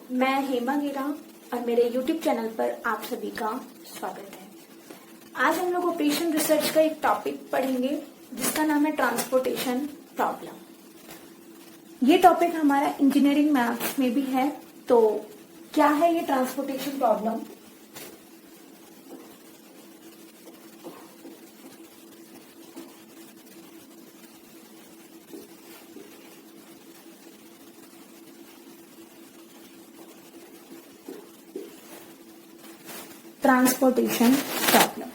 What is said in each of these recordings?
मैं हेमा गिरा और मेरे YouTube चैनल पर आप सभी का स्वागत है। आज हम लोग ऑपरेशन रिसर्च का एक टॉपिक पढ़ेंगे जिसका नाम है ट्रांसपोर्टेशन प्रॉब्लम। ये टॉपिक हमारा इंजीनियरिंग मैथ्स में भी है। तो क्या है ये ट्रांसपोर्टेशन प्रॉब्लम? ट्रांसपोर्टेशन प्रॉब्लम,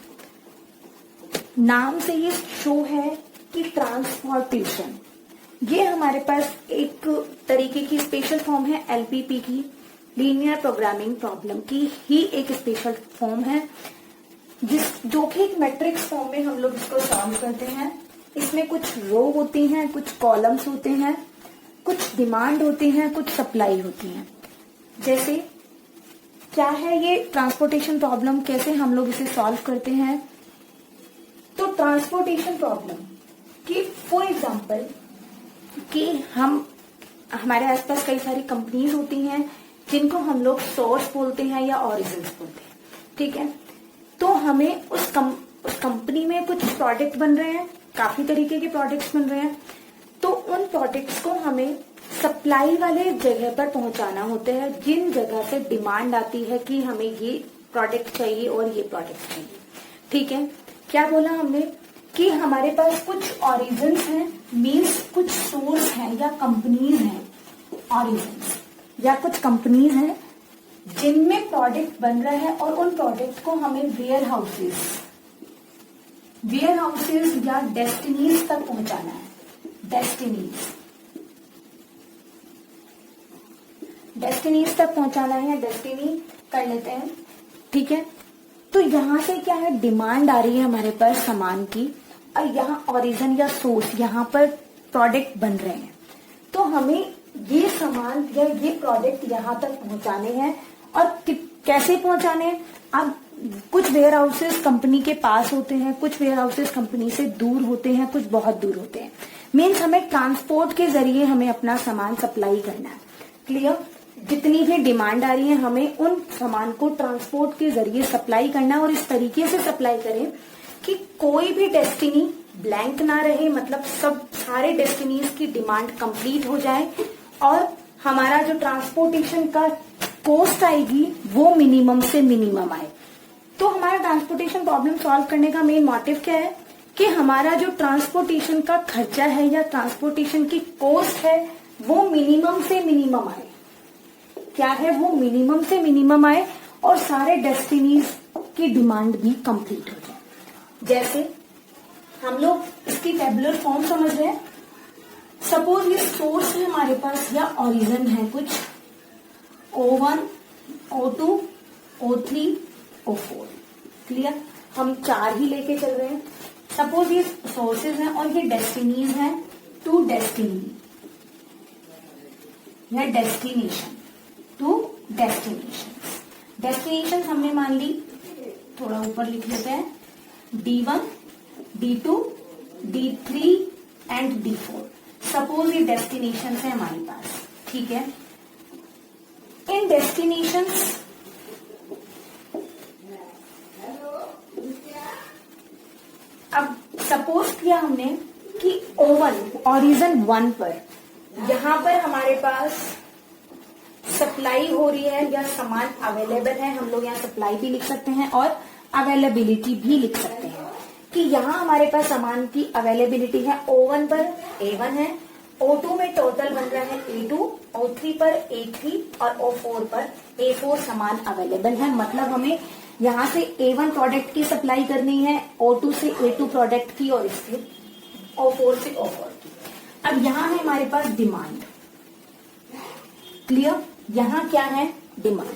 नाम से ये शो है कि ट्रांसपोर्टेशन ये हमारे पास एक तरीके की स्पेशल फॉर्म है एलपीपी की, लीनियर प्रोग्रामिंग प्रॉब्लम की ही एक स्पेशल फॉर्म है जो कि एक मैट्रिक्स फॉर्म में हम लोग इसको सॉल्व करते हैं। इसमें कुछ रो होती हैं, कुछ कॉलम्स होते हैं, कुछ डिमांड होती हैं, कुछ सप्लाई होती हैं। जैसे क्या है ये ट्रांसपोर्टेशन प्रॉब्लम, कैसे हम लोग इसे सॉल्व करते हैं? तो ट्रांसपोर्टेशन प्रॉब्लम कि फॉर एग्जांपल कि हमारे आसपास कई सारी कंपनीज होती हैं जिनको हम लोग सोर्स बोलते हैं या ओरिजिन बोलते हैं, ठीक है। तो हमें उस कंपनी में कुछ प्रोडक्ट बन रहे हैं, काफी तरीके के प्रोडक्ट्स बन रहे हैं। तो उन प्रोडक्ट्स को हमें सप्लाई वाले जगह पर पहुंचाना होता है, जिन जगह से डिमांड आती है कि हमें ये प्रोडक्ट चाहिए और ये प्रोडक्ट चाहिए, ठीक है। क्या बोला हमने कि हमारे पास कुछ ओरिजिन हैं, मीन्स कुछ सोर्स हैं या कंपनीज हैं, ओरिजिन या कुछ कंपनीज हैं जिनमें प्रोडक्ट बन रहा है और उन प्रोडक्ट को हमें वेयर हाउसेस या डेस्टिनीज तक पहुंचाना है। डेस्टिनीज तक पहुंचाना है, डेस्टिनी कर लेते हैं, ठीक है। तो यहां से क्या है, डिमांड आ रही है हमारे पास सामान की और यहाँ ओरिजिन या सोर्स यहाँ पर प्रोडक्ट बन रहे हैं। तो हमें ये सामान या ये प्रोडक्ट यहाँ तक पहुंचाने हैं और कैसे पहुंचाने हैं? अब कुछ वेयर हाउसेस कंपनी के पास होते हैं, कुछ वेयर हाउसेस कंपनी से दूर होते हैं, कुछ बहुत दूर होते हैं। मीन्स हमें ट्रांसपोर्ट के जरिए हमें अपना सामान सप्लाई करना है। क्लियर? जितनी भी डिमांड आ रही है हमें उन सामान को ट्रांसपोर्ट के जरिए सप्लाई करना है और इस तरीके से सप्लाई करें कि कोई भी डेस्टिनी ब्लैंक ना रहे, मतलब सब सारे डेस्टिनीज की डिमांड कंप्लीट हो जाए और हमारा जो ट्रांसपोर्टेशन का कॉस्ट आएगी वो मिनिमम से मिनिमम आए। तो हमारा ट्रांसपोर्टेशन प्रॉब्लम सॉल्व करने का मेन मोटिव क्या है कि हमारा जो ट्रांसपोर्टेशन का खर्चा है या ट्रांसपोर्टेशन की कॉस्ट है वो मिनिमम से मिनिमम आए। क्या है वो? मिनिमम से मिनिमम आए और सारे डेस्टिनीज की डिमांड भी कंप्लीट हो जाए। जैसे हम लोग इसकी टेबुलर फॉर्म समझ रहे हैं। सपोज ये सोर्स है हमारे पास या ओरिजिन है कुछ O1, O2, O3, O4। Clear? हम 4 ही लेके चल रहे हैं। सपोज ये सोर्सेज हैं और ये डेस्टिनीज हैं, 2 डेस्टिनी या डेस्टिनेशन, 2 डेस्टिनेशन हमने मान ली, थोड़ा ऊपर लिख लेते हैं, D1, D2, D3 and D4। Suppose ये डेस्टिनेशन है हमारे पास, ठीक है। इन डेस्टिनेशंस अब सपोज किया हमने कि O1 ओरिजिन 1 पर यहां पर हमारे पास सप्लाई हो रही है या सामान अवेलेबल है। हम लोग यहाँ सप्लाई भी लिख सकते हैं और अवेलेबिलिटी भी लिख सकते हैं कि यहाँ हमारे पास सामान की अवेलेबिलिटी है। O1 पर A1 है, O2 में टोटल बन रहा है A2, O3 पर A3 और O4 पर A4 सामान अवेलेबल है। मतलब हमें यहाँ से A1 प्रोडक्ट की सप्लाई करनी है, O2 से A2 प्रोडक्ट की और इससे O4 से O4 की। अब यहाँ है हमारे पास डिमांड। क्लियर? यहाँ क्या है? डिमांड।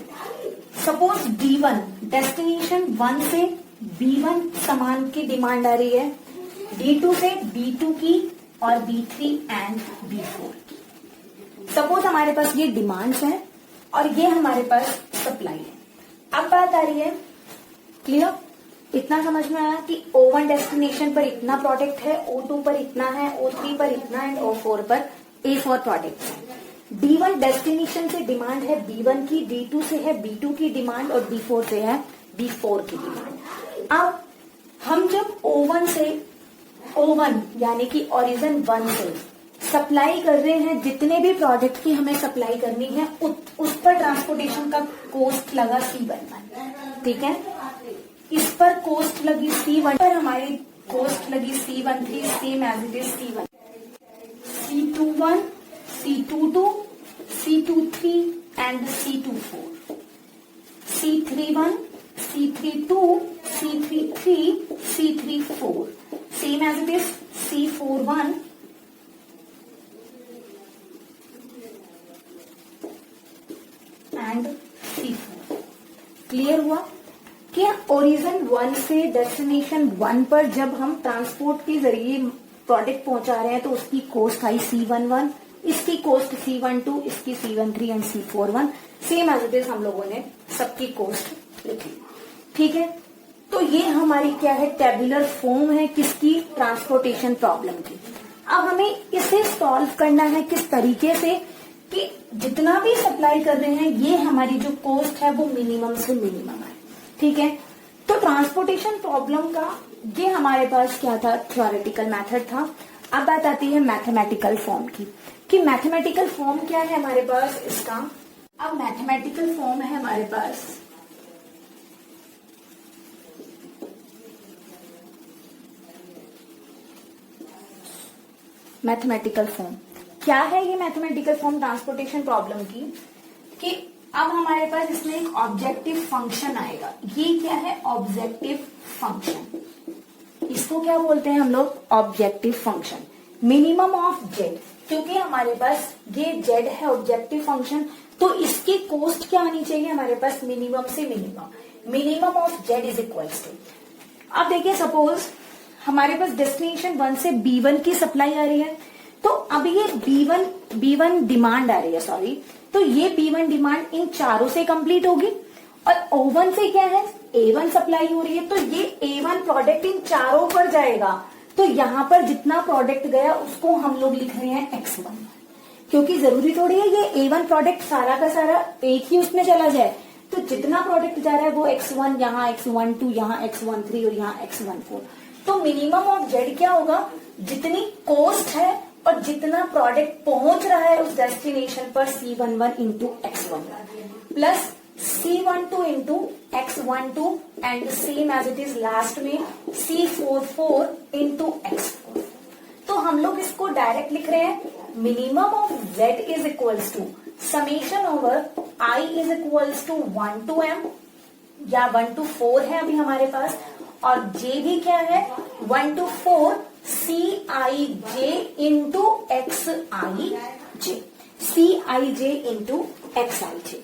सपोज D1 डेस्टिनेशन 1 से B1 सामान की डिमांड आ रही है, D2 से B2 की और B3 एंड B4 की। सपोज हमारे पास ये डिमांड्स हैं और ये हमारे पास सप्लाई है। अब बात आ रही है, क्लियर? इतना समझ में आया कि O1 डेस्टिनेशन पर इतना प्रोडक्ट है, O2 पर इतना है, O3 पर इतना है, O4 पर A4 प्रोडक्ट है। D1 डेस्टिनेशन से डिमांड है B1 की, D2 से है B2 की डिमांड और D4 से है B4 की डिमांड। अब हम जब O1 से O1 यानी कि ओरिजिन 1 से सप्लाई कर रहे हैं, जितने भी प्रोडक्ट की हमें सप्लाई करनी है उस पर ट्रांसपोर्टेशन का कोस्ट लगा C11, ठीक है। इस पर कोस्ट लगी C1 पर, हमारी कोस्ट लगी C13 same as it is C1, C21, C22, C23 and C24, C31, C32, C33, C34 same as it is C41 and C4। Clear हुआ कि ओरिजिन 1 से डेस्टिनेशन 1 पर जब हम ट्रांसपोर्ट के जरिए प्रोडक्ट पहुंचा रहे हैं तो उसकी कोस्ट आई C11, इसकी कोस्ट C12, इसकी C13 and C41 same as it is हम लोगों ने सबकी कोस्ट लिखी, ठीक है। तो ये हमारी क्या है, टेबुलर फॉर्म है किसकी, ट्रांसपोर्टेशन प्रॉब्लम की। अब हमें इसे सॉल्व करना है किस तरीके से कि जितना भी सप्लाई कर रहे हैं ये हमारी जो कोस्ट है वो मिनिमम से मिनिमम है, ठीक है। तो ट्रांसपोर्टेशन प्रॉब्लम का ये हमारे पास क्या था, थ्योरेटिकल मेथड था। अब बात आती है मैथमेटिकल फॉर्म की कि मैथमेटिकल फॉर्म क्या है हमारे पास इसका। अब मैथमेटिकल फॉर्म है हमारे पास मैथमेटिकल फॉर्म क्या है, ये मैथमेटिकल फॉर्म ट्रांसपोर्टेशन प्रॉब्लम की कि अब हमारे पास इसमें एक ऑब्जेक्टिव फंक्शन आएगा। ये क्या है, ऑब्जेक्टिव फंक्शन, इसको क्या बोलते हैं हम लोग, objective function. Minimum of Z, क्योंकि हमारे पास ये जेड है ऑब्जेक्टिव फंक्शन, तो इसकी कोस्ट क्या आनी चाहिए हमारे पास, मिनिमम से minimum. Minimum of Z is equals to, अब देखिए सपोज हमारे पास डेस्टिनेशन 1 से B1 की सप्लाई आ रही है, तो अब ये B1 डिमांड आ रही है, सॉरी, तो ये B1 डिमांड इन चारों से कंप्लीट होगी और O1 से क्या है, A1 सप्लाई हो रही है, तो ये A1 प्रोडक्ट इन चारों पर जाएगा। तो यहाँ पर जितना प्रोडक्ट गया उसको हम लोग लिख रहे हैं X1, क्योंकि जरूरी थोड़ी है ये A1 प्रोडक्ट सारा का सारा एक ही उसमें चला जाए, तो जितना प्रोडक्ट जा रहा है वो X1, यहाँ X12, यहाँ X13 और यहाँ X14। तो मिनिमम ऑफ जेड क्या होगा, जितनी कोस्ट है और जितना प्रोडक्ट पहुंच रहा है उस डेस्टिनेशन पर C11 into X11 plus C12 into X12 and same as it is लास्ट में C44 इंटू X4। तो हम लोग इसको डायरेक्ट लिख रहे हैं, minimum of Z is equals to summation over I is equals to 1 to M या 1 to 4 है अभी हमारे पास, और J भी क्या है 1 to 4 CIJ into XIJ, CIJ into XIJ।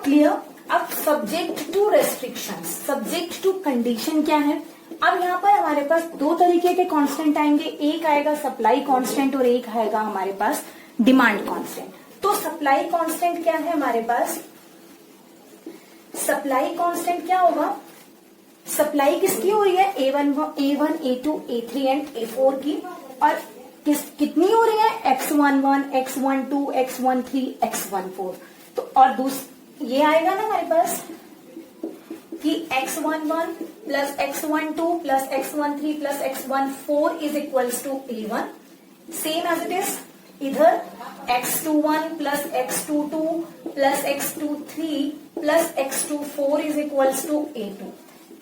Clear. अब subject to restrictions, subject to condition क्या है। अब यहाँ पर हमारे पास दो तरीके के कांस्टेंट आएंगे, एक आएगा सप्लाई कांस्टेंट और एक आएगा हमारे पास डिमांड कांस्टेंट। तो सप्लाई कांस्टेंट क्या है हमारे पास, सप्लाई कांस्टेंट क्या होगा, सप्लाई किसकी हो रही है, A1, A2, A3 and A4 की, और कितनी हो रही है, X11, X12, X13, X14। तो और ये आएगा ना हमारे पास कि X11 plus X12 plus X13 plus X14 is equals to A1, same as it is इधर X21 plus X22 plus X23 plus X24 is equals to A2,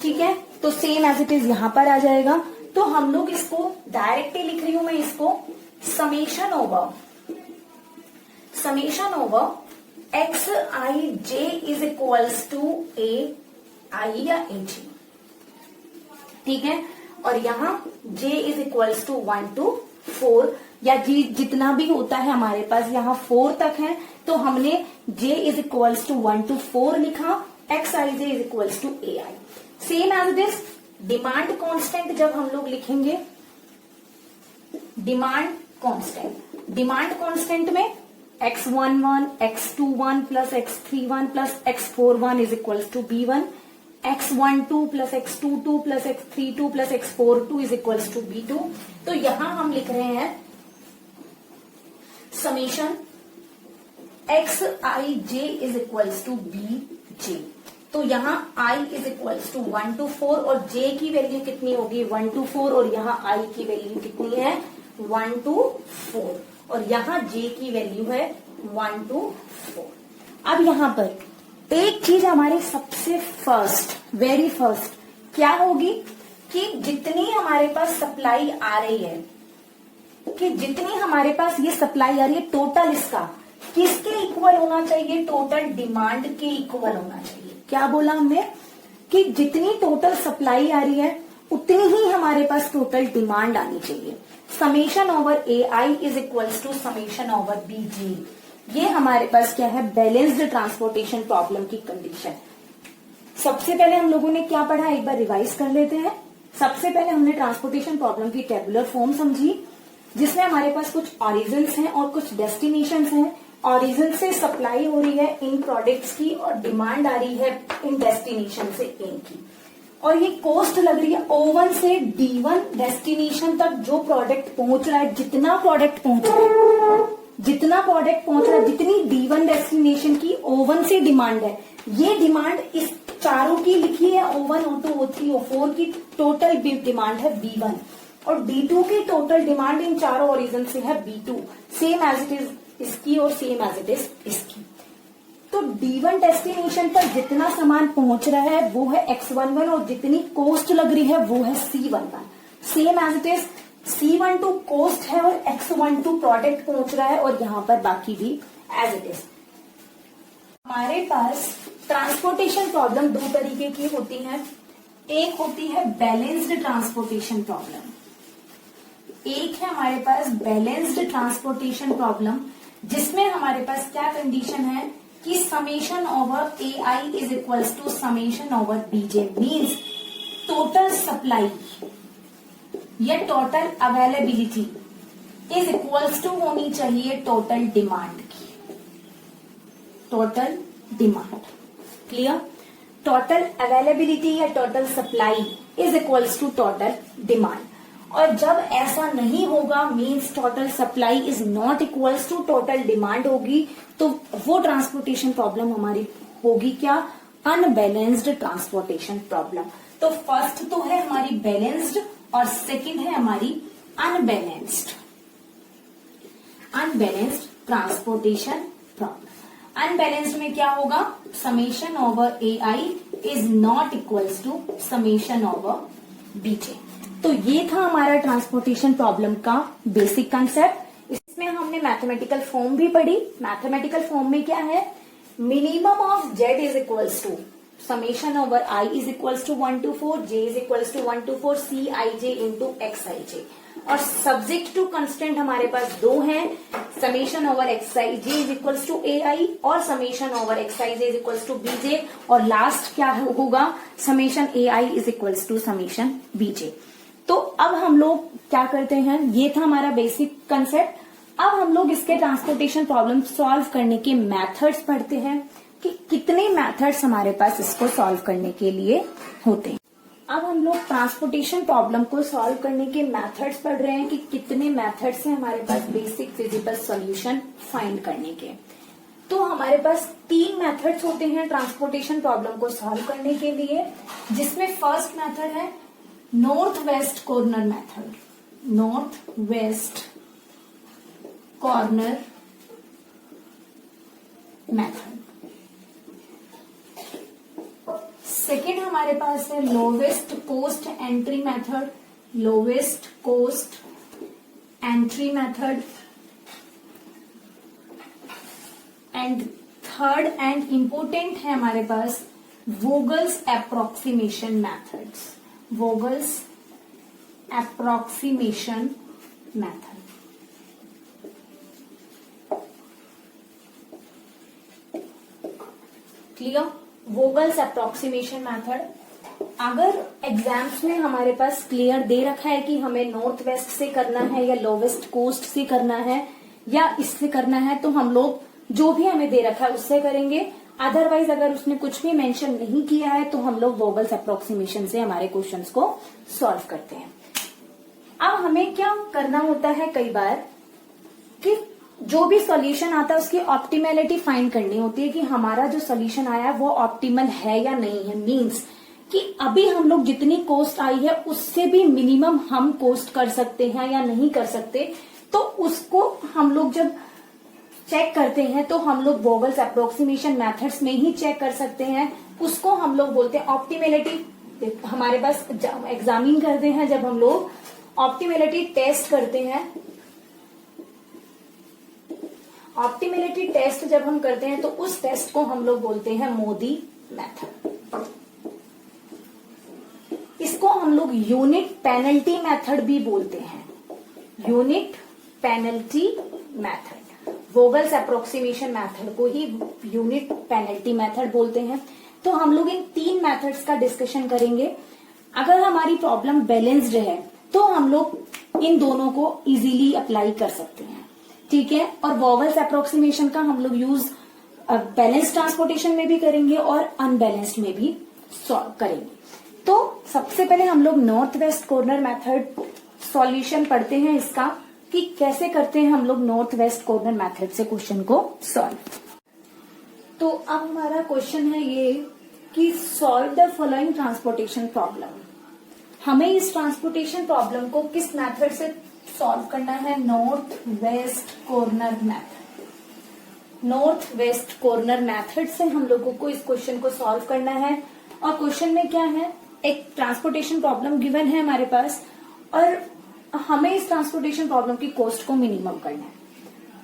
ठीक है। तो सेम एज इट इज यहां पर आ जाएगा। तो हम लोग इसको डायरेक्टली लिख रही हूं मैं इसको, summation over XIJ is equals to AI या AG, ठीक है। और यहाँ J is equals to 1 to 4 या G जितना भी होता है हमारे पास, यहाँ 4 तक है, तो हमने J is equals to 1 to 4 लिखा, XIJ is equals to AI। Same as this demand constant जब हम लोग लिखेंगे, डिमांड कांस्टेंट में X11, X21 plus X31 plus X41 is equals to B1, X12 plus X22 plus X32 plus X42 is equals to B2। तो यहां हम लिख रहे हैं summation X I J is equals to B J. तो यहाँ i is equals to 1 to 4 और j की वैल्यू कितनी होगी 1 to 4 और यहाँ i की वैल्यू कितनी है 1 to 4 और यहाँ j की वैल्यू है 1 to 4। अब यहाँ पर एक चीज हमारी सबसे वेरी फर्स्ट क्या होगी कि जितनी हमारे पास सप्लाई आ रही है, कि जितनी हमारे पास ये सप्लाई आ रही है टोटल इसका किसके इक्वल होना चाहिए, टोटल डिमांड के इक्वल होना चाहिए। क्या बोला हमने कि जितनी टोटल सप्लाई आ रही है उतनी ही हमारे पास टोटल डिमांड आनी चाहिए। Summation over A I is equals to summation over B G. ये हमारे पास क्या है, बैलेंस्ड ट्रांसपोर्टेशन प्रॉब्लम की कंडीशन। सबसे पहले हम लोगों ने क्या पढ़ा, एक बार रिवाइज कर लेते हैं। सबसे पहले हमने ट्रांसपोर्टेशन प्रॉब्लम की टेबुलर फॉर्म समझी, जिसमें हमारे पास कुछ ऑरिजिन्स हैं और कुछ डेस्टिनेशंस हैं। ऑरिजिन से सप्लाई हो रही है इन प्रोडक्ट्स की और डिमांड आ रही है इन डेस्टिनेशन से इन की, और ये कॉस्ट लग रही है O1 से D1 डेस्टिनेशन तक जो प्रोडक्ट पहुंच रहा है, जितना प्रोडक्ट पहुंच रहा है, जितनी D1 डेस्टिनेशन की O1 से डिमांड है, ये डिमांड इस चारों की लिखी है O1, O2, O3, O4 की टोटल डिमांड है B1 और D2 की टोटल डिमांड इन चारों ओरिजिन से है B2, same as it is इसकी और सेम एज इट इज इसकी। तो D1 डेस्टिनेशन पर जितना सामान पहुंच रहा है वो है X11 और जितनी कॉस्ट लग रही है वो है C11, same as it is C12 cost है और X12 प्रोडक्ट पहुंच रहा है और यहाँ पर बाकी भी एज इट इज। हमारे पास ट्रांसपोर्टेशन प्रॉब्लम दो तरीके की होती है। एक होती है बैलेंस्ड ट्रांसपोर्टेशन प्रॉब्लम, एक है हमारे पास बैलेंस्ड ट्रांसपोर्टेशन प्रॉब्लम, जिसमें हमारे पास क्या कंडीशन है कि summation over A I is equals to summation over BJ, means total supply या total availability is equals to होनी चाहिए टोटल डिमांड की। Total demand clear, total availability या total supply is equals to total demand. और जब ऐसा नहीं होगा, means total supply is not equals to total demand होगी, तो वो ट्रांसपोर्टेशन प्रॉब्लम हमारी होगी क्या, अनबैलेंस्ड ट्रांसपोर्टेशन प्रॉब्लम। तो फर्स्ट तो है हमारी बैलेंस्ड और सेकंड है हमारी अनबैलेंस्ड ट्रांसपोर्टेशन प्रॉब्लम। अनबैलेंस्ड में क्या होगा, summation over A I is not equals to summation over BJ. तो ये था हमारा ट्रांसपोर्टेशन प्रॉब्लम का बेसिक कंसेप्ट। इसमें हमने मैथमेटिकल फॉर्म भी पढ़ी। मैथमेटिकल फॉर्म में क्या है, minimum of Z is equals to summation over I is equals to 1 to 4, J is equals to 1 to 4 C I J into X I J, और subject to constant हमारे पास दो हैं, summation over X I J is equals to A I और summation over X I J is equals to B J, और last क्या होगा, summation A I is equals to summation B J. तो अब हम लोग क्या करते हैं, ये था हमारा बेसिक कंसेप्ट। अब हम लोग इसके ट्रांसपोर्टेशन प्रॉब्लम सॉल्व करने के मेथड्स पढ़ते हैं कि कितने मेथड्स हमारे पास इसको सॉल्व करने के लिए होते हैं। अब हम लोग ट्रांसपोर्टेशन प्रॉब्लम को सॉल्व करने के मेथड्स पढ़ रहे हैं कि कितने मेथड्स हैं हमारे पास बेसिक फिजिकल सॉल्यूशन फाइंड करने के। तो हमारे पास 3 मेथड्स होते हैं ट्रांसपोर्टेशन प्रॉब्लम को सॉल्व करने के लिए, जिसमें फर्स्ट मेथड है north west corner method, north west corner method. Second हमारे पास है lowest cost entry method, lowest cost entry method. And third and important है हमारे पास Vogel's approximation methods, Vogel's approximation method. Clear, Vogel's approximation method. अगर exams में हमारे पास clear दे रखा है कि हमें नॉर्थ वेस्ट से करना है या लोवेस्ट कोस्ट से करना है या इससे करना है, तो हम लोग जो भी हमें दे रखा है उससे करेंगे। अदरवाइज अगर उसने कुछ भी मेंशन नहीं किया है तो हम लोग वोगल्स अप्रोक्सीमेशन से हमारे क्वेश्चंस को सॉल्व करते हैं। अब हमें क्या करना होता है कई बार कि जो भी सॉल्यूशन आता है उसकी ऑप्टिमेलिटी फाइंड करनी होती है कि हमारा जो सॉल्यूशन आया है वो ऑप्टिमल है या नहीं है। मींस कि अभी हम लोग जितनी कॉस्ट आई है उससे भी मिनिमम हम कॉस्ट कर सकते हैं या नहीं कर सकते। तो उसको हम लोग जब चेक करते हैं तो हम लोग वोगल्स अप्रोक्सीमेशन मेथड्स में ही चेक कर सकते हैं। उसको हम लोग बोलते हैं ऑप्टिमेलिटी। हमारे पास एग्जामिन करते हैं जब हम लोग ऑप्टिमेलिटी टेस्ट करते हैं, ऑप्टिमेलिटी टेस्ट जब हम करते हैं तो उस टेस्ट को हम लोग बोलते हैं मोदी मेथड। इसको हम लोग यूनिट पेनल्टी मेथड भी बोलते हैं, unit penalty method. Vogel's approximation method को ही यूनिट पेनल्टी मेथड बोलते हैं। तो हम लोग इन 3 मेथड्स का डिस्कशन करेंगे। अगर हमारी प्रॉब्लम बैलेंस्ड है तो हम लोग इन दोनों को इजीली अप्लाई कर सकते हैं, ठीक है। और वोगल्स अप्रोक्सीमेशन का हम लोग यूज बैलेंस ट्रांसपोर्टेशन में भी करेंगे और अनबैलेंस्ड में भी सॉल्व करेंगे। तो सबसे पहले हम लोग north west corner method solution पढ़ते हैं इसका, कि कैसे करते हैं हम लोग नॉर्थ वेस्ट कॉर्नर मेथड से क्वेश्चन को सॉल्व। तो अब हमारा क्वेश्चन है ये कि solve the following transportation problem. हमें इस ट्रांसपोर्टेशन प्रॉब्लम को किस मेथड से सॉल्व करना है? North west corner method. North west corner method से हम लोगों को इस क्वेश्चन को सॉल्व करना है। और क्वेश्चन में क्या है, एक ट्रांसपोर्टेशन प्रॉब्लम गिवन है हमारे पास और हमें इस ट्रांसपोर्टेशन प्रॉब्लम की कॉस्ट को मिनिमम करना है।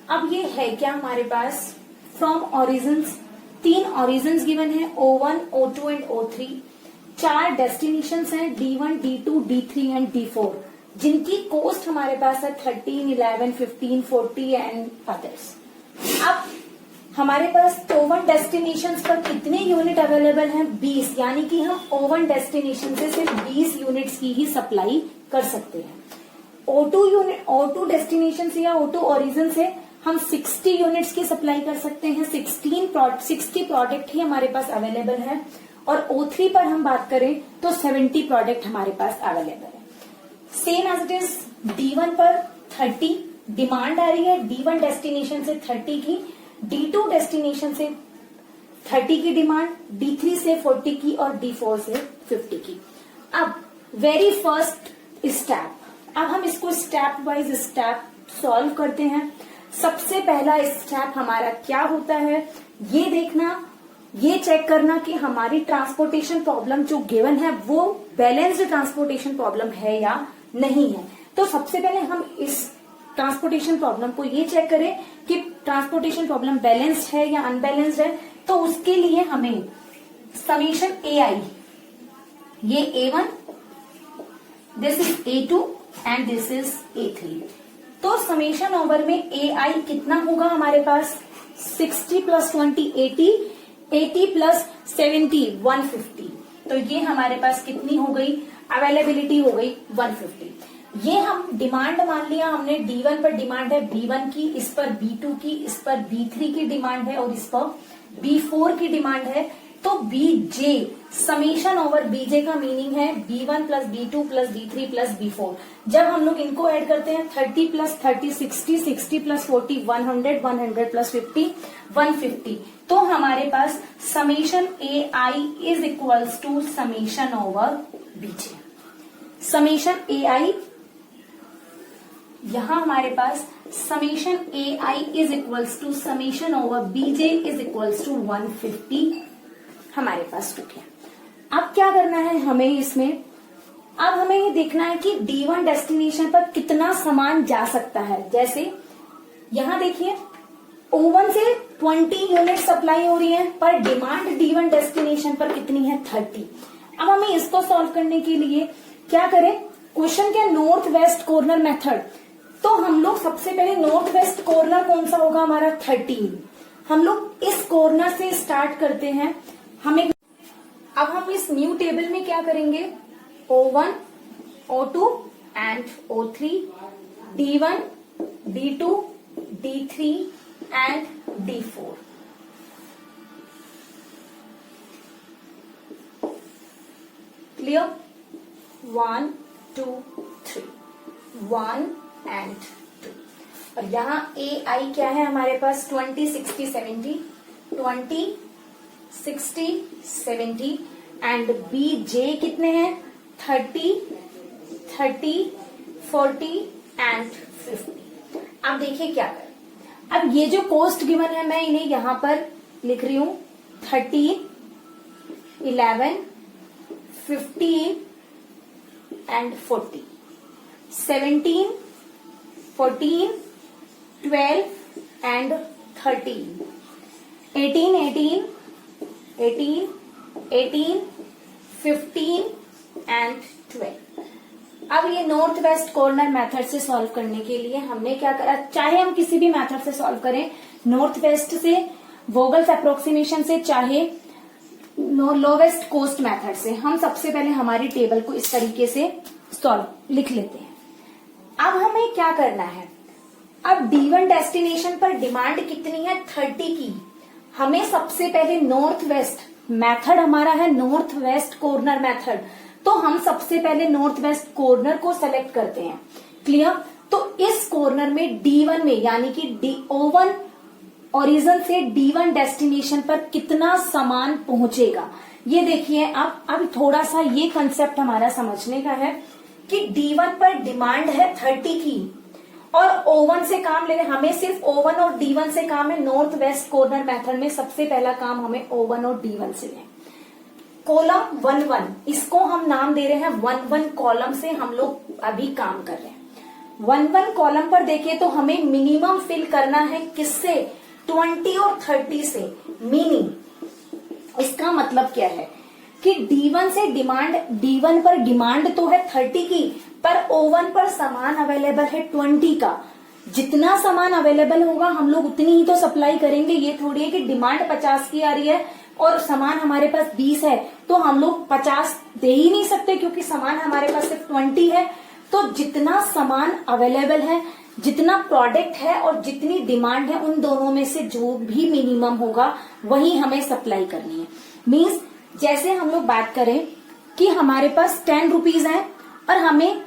अब ये है क्या हमारे पास, फ्रॉम ओरिजिन्स 3 ओरिजिन्स गिवन है, O1, O2 and O3। 4 destinations हैं, D1, D2, D3 and D4, जिनकी कॉस्ट हमारे पास है 13, 11, 15, 40 एंड अदर्स। अब हमारे पास O1 डेस्टिनेशंस पर कितने यूनिट अवेलेबल हैं? 20, यानी कि हम O1 डेस्टिनेशन से सिर्फ 20 यूनिट्स की ही सप्लाई कर सकते हैं। O2 डेस्टिनेशन से या O2 ओरिजिन से हम 60 यूनिट्स की सप्लाई कर सकते हैं। 60 प्रोडक्ट ही हमारे पास अवेलेबल है। और O3 पर हम बात करें तो 70 प्रोडक्ट हमारे पास अवेलेबल है। Same as it is D1 पर 30 डिमांड आ रही है, D1 डेस्टिनेशन से 30 की, D2 डेस्टिनेशन से 30 की डिमांड, D3 से 40 की और D4 से 50 की। अब वेरी फर्स्ट स्टेप, अब हम इसको स्टेप वाइज स्टेप सॉल्व करते हैं। सबसे पहला स्टेप हमारा क्या होता है, ये देखना, ये चेक करना कि हमारी ट्रांसपोर्टेशन प्रॉब्लम जो गिवन है वो बैलेंस्ड ट्रांसपोर्टेशन प्रॉब्लम है या नहीं है। तो सबसे पहले हम इस ट्रांसपोर्टेशन प्रॉब्लम को ये चेक करें कि ट्रांसपोर्टेशन प्रॉब्लम बैलेंस्ड है या अनबैलेंस्ड है। तो उसके लिए हमें समेशन AI, ये A1, this is A2 and this is A3। तो समेशन ओवर में AI कितना होगा हमारे पास? 60 + 20 80, 80 + 70 150। तो ये हमारे पास कितनी हो गई? अवेलेबिलिटी हो गई 150। ये हम डिमांड मान लिया हमने, D1 पर डिमांड है B1 की, इस पर B2 की, इस पर B3 की डिमांड है और इस पर B4 की डिमांड है। तो BJ समेशन ओवर BJ का मीनिंग है B1 + B2 + B3 + B4। जब हम लोग इनको ऐड करते हैं 30 + 30 60, 60 + 40 100, 100 + 50 150। तो हमारे पास summation AI is equals to summation over BJ। Summation AI यहां हमारे पास summation AI is equals to summation over BJ is equals to 150 हमारे पास हो गया। अब क्या करना है हमें इसमें, अब हमें ये देखना है कि D1 डेस्टिनेशन पर कितना सामान जा सकता है। जैसे यहां देखिए O1 से 20 यूनिट सप्लाई हो रही है, पर डिमांड D1 डेस्टिनेशन पर कितनी है? 30। अब हमें इसको सॉल्व करने के लिए क्या करें, क्वेश्चन के नॉर्थ वेस्ट कॉर्नर मेथड। तो हम लोग सबसे पहले नॉर्थ वेस्ट कॉर्नर कौन सा होगा हमारा? 13। हम लोग इस कॉर्नर से स्टार्ट करते हैं। अब हम इस न्यू टेबल में क्या करेंगे, O1, O2 and O3, D1, D2, D3 and D4। Clear? 1 2 3, 1 and 2। और यहाँ ए आई क्या है हमारे पास 20, 60, 70, 20, 60, 70 एंड बी जे कितने हैं 30, 30, 40 एंड 50। अब देखिए क्या करें, अब ये जो कॉस्ट गिवन है मैं इन्हें यहां पर लिख रही हूं 13, 11, 15 एंड 40, 17, 14, 12 एंड 13, 18, 18, 18, 18, 15 एंड 12। अब ये नॉर्थ वेस्ट कॉर्नर मेथड से सॉल्व करने के लिए हमने क्या करा, चाहे हम किसी भी मेथड से सॉल्व करें, नॉर्थ वेस्ट से, वोगल्स अप्रोक्सीमेशन से, चाहे लोवेस्ट कॉस्ट मेथड से, हम सबसे पहले हमारी टेबल को इस तरीके से सॉल्व लिख लेते हैं। अब हमें क्या करना है, अब D1 डेस्टिनेशन पर डिमांड कितनी है 30 की, हमें सबसे पहले नॉर्थ वेस्ट मेथड हमारा है नॉर्थ वेस्ट कॉर्नर मेथड, तो हम सबसे पहले नॉर्थ वेस्ट कॉर्नर को सेलेक्ट करते हैं। क्लियर? तो इस कॉर्नर में D1 में यानी कि O1 ओरिजिन से D1 डेस्टिनेशन पर कितना सामान पहुंचेगा, ये देखिए। अब थोड़ा सा ये कंसेप्ट हमारा समझने का है कि D1 पर डिमांड है 30 की और O1 से काम लेने, हमें सिर्फ O1 और D1 से काम है। नॉर्थ वेस्ट कॉर्नर मेथड में सबसे पहला काम हमें O1 और D1 से है। कॉलम 1-1, इसको हम नाम दे रहे हैं 1-1 कॉलम से हम लोग अभी काम कर रहे हैं। 1-1 कॉलम पर देखें तो हमें मिनिमम फिल करना है किससे, 20 और 30 से। मीनिंग इसका मतलब क्या है कि D1 से डिमांड, D1 पर डिमांड तो है 30 की, पर O1 पर सामान अवेलेबल है 20 का। जितना सामान अवेलेबल होगा हम लोग उतनी ही तो सप्लाई करेंगे। ये थोड़ी है कि डिमांड 50 की आ रही है और सामान हमारे पास 20 है तो हम लोग 50 दे ही नहीं सकते, क्योंकि सामान हमारे पास सिर्फ 20 है। तो जितना सामान अवेलेबल है, जितना प्रोडक्ट है और जितनी डिमांड है, उन दोनों में से जो भी मिनिमम होगा वही हमें सप्लाई करनी है। मीन्स जैसे हम लोग बात करें कि हमारे पास 10 रुपीज है और हमें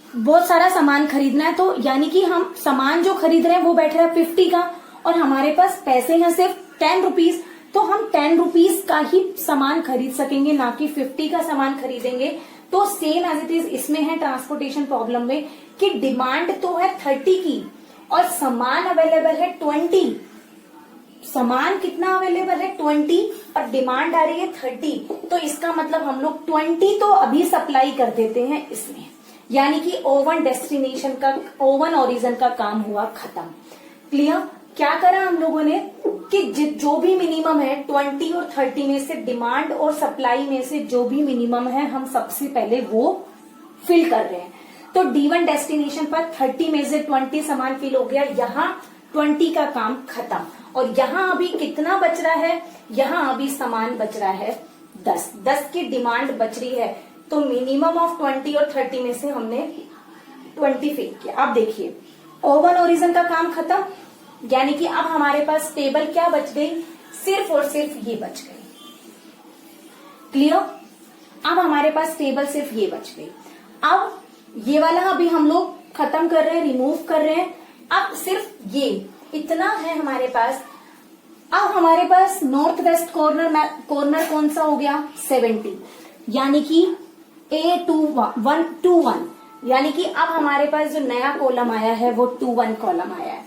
बहुत सारा सामान खरीदना है, तो यानी कि हम सामान जो खरीद रहे हैं वो बैठ रहा है 50 का और हमारे पास पैसे हैं सिर्फ 10 रुपीज, तो हम 10 रुपीज का ही सामान खरीद सकेंगे, ना कि 50 का सामान खरीदेंगे। तो सेम एज इट इज इसमें है ट्रांसपोर्टेशन प्रॉब्लम में कि डिमांड तो है 30 की और सामान अवेलेबल है 20। सामान कितना अवेलेबल है 20 और डिमांड आ रही है 30, तो इसका मतलब हम लोग 20 तो अभी सप्लाई कर देते हैं इसमें, यानी कि O1 डेस्टिनेशन का, O1 ओरिजिन का काम हुआ खत्म। क्लियर? क्या करा हम लोगों ने कि जो भी मिनिमम है 20 और 30 में से, डिमांड और सप्लाई में से जो भी मिनिमम है हम सबसे पहले वो फिल कर रहे हैं। तो D1 डेस्टिनेशन पर 30 में से 20 सामान फिल हो गया, यहाँ 20 का काम खत्म। और यहाँ अभी कितना बच रहा है, यहाँ अभी सामान बच रहा है 10 की डिमांड बच रही है, तो मिनिमम ऑफ 20 और 30 में से हमने 20 फिल किया। अब देखिए O1 ओरिजिन का काम खत्म, यानी कि अब हमारे पास टेबल क्या बच गई, सिर्फ और सिर्फ ये बच गई। क्लियर? अब हमारे पास टेबल सिर्फ ये बच गई। अब ये वाला अभी हम लोग खत्म कर रहे हैं, रिमूव कर रहे हैं। अब सिर्फ ये इतना है हमारे पास। अब हमारे पास नॉर्थ वेस्ट कॉर्नर कौन सा हो गया 70, यानी कि A21, यानी कि अब हमारे पास जो नया कॉलम आया है वो 2-1 कॉलम आया है।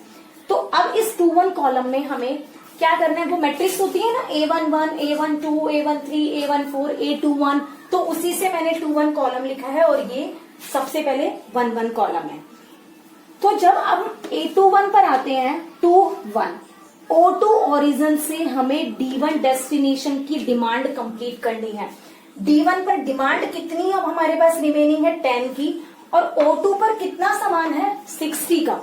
तो अब इस 2-1 कॉलम में हमें क्या करना है, वो मैट्रिक्स होती है ना A11, A12, A13, A14, A21, तो उसी से मैंने 2-1 कॉलम लिखा है और ये सबसे पहले 1-1 कॉलम है। तो जब अब A21 पर आते हैं 2-1, O2 ओरिजिन से हमें D1 डेस्टिनेशन की डिमांड कंप्लीट करनी है। D1 पर डिमांड कितनी अब हमारे पास रिमेनिंग है 10 की, और O2 पर कितना सामान है 60 का।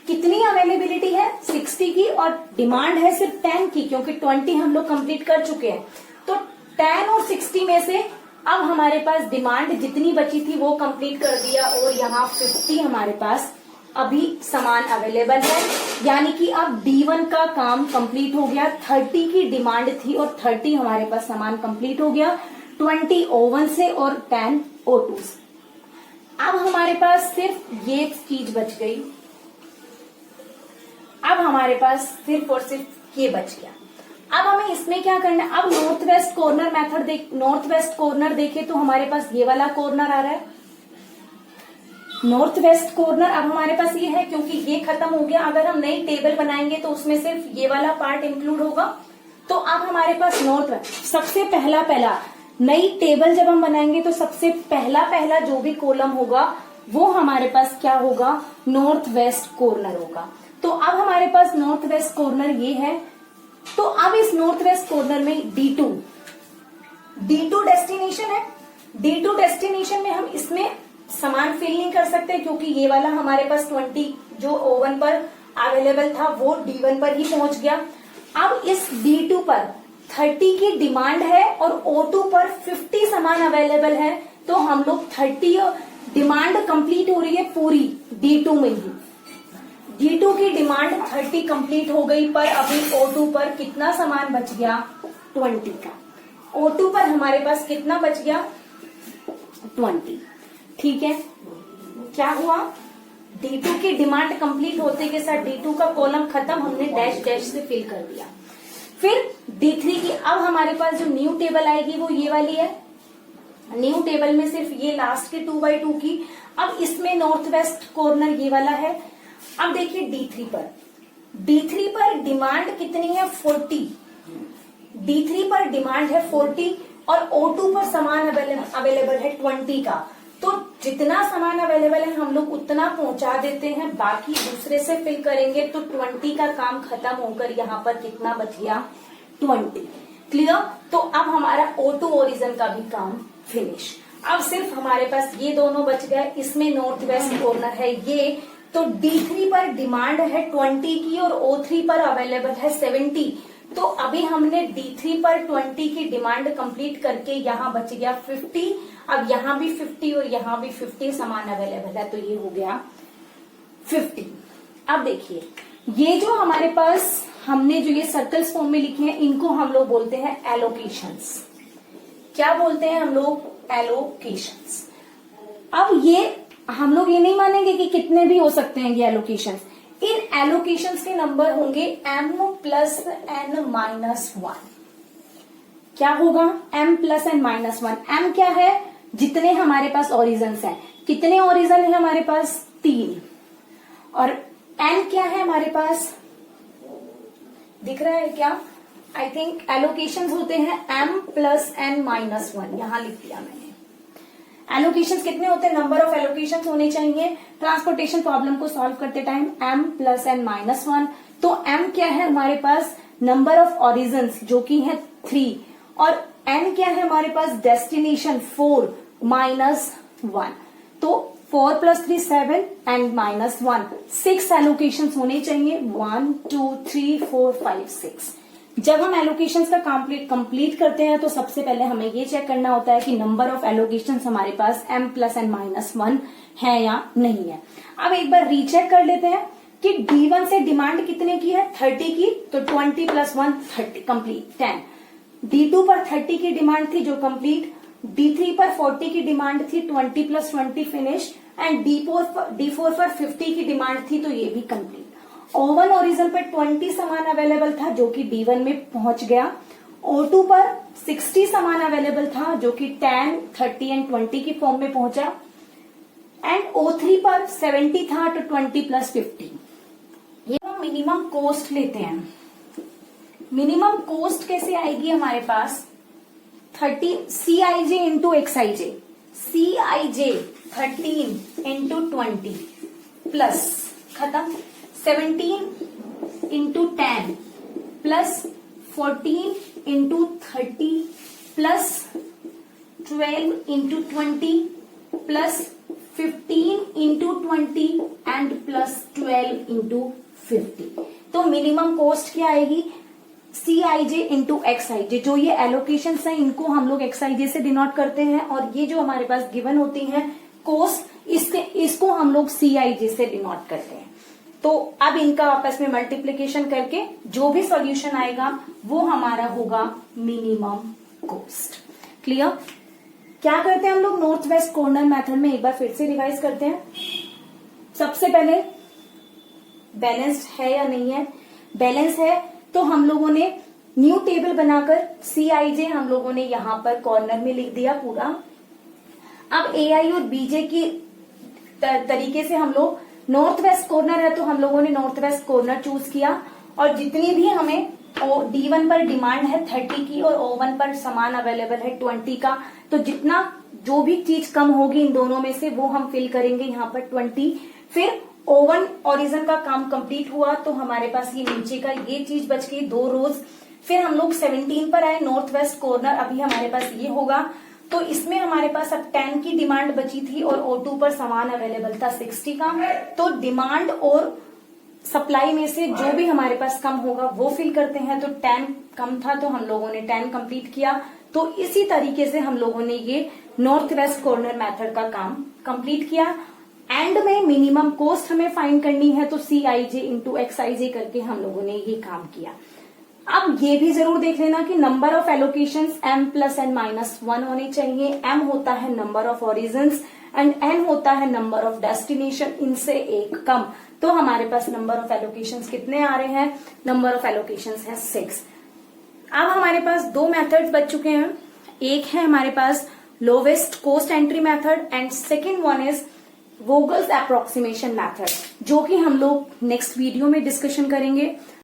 कितनी अवेलेबिलिटी है 60 की और डिमांड है सिर्फ 10 की, क्योंकि 20 हम लोग कंप्लीट कर चुके हैं। तो 10 और 60 में से अब हमारे पास डिमांड जितनी बची थी वो कंप्लीट कर दिया और यहाँ 50 हमारे पास अभी सामान अवेलेबल है, यानी कि अब D1 का काम कंप्लीट हो गया। 30 की डिमांड थी और 30 हमारे पास सामान कंप्लीट हो गया, 20 O1 से और 10 O2 से। अब हमारे पास सिर्फ ये चीज बच गई, अब हमारे पास सिर्फ और सिर्फ ये बच गया। अब हमें इसमें क्या करना है, अब north west corner method north west corner देखे तो हमारे पास ये वाला कॉर्नर आ रहा है, नॉर्थ वेस्ट कॉर्नर। अब हमारे पास ये है क्योंकि ये खत्म हो गया, अगर हम नई टेबल बनाएंगे तो उसमें सिर्फ ये वाला पार्ट इंक्लूड होगा। तो अब हमारे पास नॉर्थ वेस्ट, सबसे पहला नई टेबल जब हम बनाएंगे तो सबसे पहला जो भी कॉलम होगा वो हमारे पास क्या होगा, नॉर्थ वेस्ट कॉर्नर होगा। तो अब हमारे पास नॉर्थ वेस्ट कॉर्नर ये है। तो अब इस नॉर्थ वेस्ट कॉर्नर में D2 डेस्टिनेशन है। D2 डेस्टिनेशन में हम इसमें सामान फिल नहीं कर सकते क्योंकि ये वाला हमारे पास 20 जो ओवन पर अवेलेबल था वो D1 पर ही पहुंच गया। अब इस D2 पर 30 की डिमांड है और O2 पर 50 सामान अवेलेबल है, तो हम लोग 30 डिमांड कंप्लीट हो रही है पूरी D2 में ही। D2 की डिमांड 30 कंप्लीट हो गई, पर अभी O2 पर कितना सामान बच गया, 20 का। O2 पर हमारे पास कितना बच गया, 20। ठीक है, क्या हुआ, D2 की डिमांड कंप्लीट होते के साथ D2 का कॉलम खत्म, हमने डैश डैश से फिल कर दिया। फिर D3 की अब हमारे पास जो न्यू टेबल आएगी वो ये वाली है। न्यू टेबल में सिर्फ ये लास्ट के 2x2 की। अब इसमें नॉर्थ वेस्ट कॉर्नर ये वाला है। अब देखिए D3 पर डिमांड कितनी है, 40। D3 पर डिमांड है 40 और O2 पर सामान अवेलेबल है 20 का। तो जितना सामान अवेलेबल है हम लोग उतना पहुंचा देते हैं, बाकी दूसरे से फिल करेंगे। तो 20 का काम खत्म होकर यहाँ पर कितना बच गया, 20। क्लियर। तो अब हमारा O2 ओरिजिन का भी काम फिनिश। अब सिर्फ हमारे पास ये दोनों बच गए, इसमें नॉर्थ वेस्ट कॉर्नर है ये। तो D3 पर डिमांड है 20 की और O3 पर अवेलेबल है 70। तो अभी हमने D3 पर 20 की डिमांड कंप्लीट करके यहाँ बच गया 50। अब यहाँ भी 50 और यहाँ भी 50 सामान अवेलेबल है, तो ये हो गया 50। अब देखिए ये जो हमारे पास हमने जो ये सर्कल्स फॉर्म में लिखे हैं इनको हम लोग बोलते हैं एलोकेशंस। क्या बोलते हैं हम लोग, एलोकेशंस। अब ये हम लोग ये नहीं मानेंगे कि कितने भी हो सकते हैं ये एलोकेशंस। इन एलोकेशंस के नंबर होंगे m प्लस n माइनस 1। क्या होगा, m plus n minus 1। m क्या है, जितने हमारे पास ओरिजन्स हैं। कितने ओरिजन है हमारे पास, 3। और n क्या है हमारे पास, दिख रहा है क्या, आई थिंक एलोकेशंस होते हैं m प्लस n माइनस 1। यहां लिख दिया मैंने। एलोकेशंस कितने होते हैं, नंबर ऑफ एलोकेशंस होने चाहिए ट्रांसपोर्टेशन प्रॉब्लम को सॉल्व करते time, m plus n minus 1। तो m क्या है हमारे पास, नंबर ऑफ ओरिजन्स जो कि है 3, और n क्या है हमारे पास, डेस्टिनेशन 4 माइनस 1। तो 4 प्लस 3 7 एंड माइनस 1, 6 एलोकेशंस होने चाहिए। 1 2 3 4 5 6। जब हम एलोकेशंस का कंप्लीट करते हैं तो सबसे पहले हमें ये चेक करना होता है कि नंबर ऑफ एलोकेशंस हमारे पास m प्लस n माइनस 1 है या नहीं है। अब एक बार रीचेक कर लेते हैं कि D1 से डिमांड कितने की है, 30 की। तो 20 प्लस 1 30 कंप्लीट 10। D2 पर 30 की डिमांड थी जो कंप्लीट। D3 पर 40 की डिमांड थी, 20 प्लस 20 फिनिश। एंड D4 पर 50 की डिमांड थी, तो ये भी कंप्लीट। ओवन ओरिजिन पर 20 सामान अवेलेबल था जो कि D1 में पहुंच गया। O2 पर 60 सामान अवेलेबल था जो कि 10 30 एंड 20 की फॉर्म में पहुंचा। एंड O3 पर 70 था तो 20 प्लस 50। ये हम मिनिमम कॉस्ट लेते हैं। मिनिमम कॉस्ट कैसे आएगी हमारे पास, 30 CIJ into XIJ। CIJ 13 into 20 plus खत्म 17 into 10 plus 14 into 30 plus 12 into 20 plus 15 into 20 and plus 12 into 50। तो मिनिमम कॉस्ट क्या आएगी, CIJ इंटू XIJ। जो ये एलोकेशंस हैं इनको हम लोग XIJ से डिनोट करते हैं, और ये जो हमारे पास गिवन होती हैं कॉस्ट इसको हम लोग CIJ से डिनोट करते हैं। तो अब इनका आपस में मल्टीप्लीकेशन करके जो भी सॉल्यूशन आएगा वो हमारा होगा मिनिमम कॉस्ट। क्लियर। क्या करते हैं हम लोग नॉर्थ वेस्ट कॉर्नर मेथड में, एक बार फिर से रिवाइज करते हैं। सबसे पहले बैलेंस्ड है या नहीं है। बैलेंस है तो हम लोगों ने न्यू टेबल बनाकर CIJ हम लोगों ने यहां पर कॉर्नर में लिख दिया पूरा। अब AI और BJ की तरीके से हम लोग नॉर्थ वेस्ट कॉर्नर है तो हम लोगों ने नॉर्थ वेस्ट कॉर्नर चूज किया, और जितनी भी हमें D1 पर डिमांड है 30 की और O1 पर सामान अवेलेबल है 20 का, तो जितना जो भी चीज कम होगी इन दोनों में से वो हम फिल करेंगे यहाँ पर 20। फिर O1 ओरिजिन का काम कंप्लीट हुआ तो हमारे पास ये नीचे का ये चीज बच गई 2 रोज। फिर हम लोग 17 पर आए, नॉर्थ वेस्ट कॉर्नर अभी हमारे पास ये होगा, तो इसमें हमारे पास अब 10 की डिमांड बची थी और O2 पर सामान अवेलेबल था 60 का, तो डिमांड और सप्लाई में से जो भी हमारे पास कम होगा वो फिल करते हैं। तो 10 कम था तो हम लोगों ने 10 कंप्लीट किया। तो इसी तरीके से हम लोगों ने ये नॉर्थ वेस्ट कॉर्नर मेथड का काम कंप्लीट किया। एंड में मिनिमम कॉस्ट हमें फाइंड करनी है तो CIJ इंटू XIJ करके हम लोगों ने ये काम किया। अब ये भी जरूर देख लेना कि number of allocations M + N - 1 होने चाहिए। M होता है number of origins and N होता है नंबर ऑफ डेस्टिनेशन, इनसे एक कम। तो हमारे पास नंबर ऑफ एलोकेशंस कितने आ रहे हैं? नंबर ऑफ एलोकेशंस है 6। अब हमारे पास 2 मेथड्स बच चुके हैं। एक है हमारे पास lowest cost entry method and second one is Vogel's approximation method, जो कि हम लोग नेक्स्ट वीडियो में डिस्कशन करेंगे।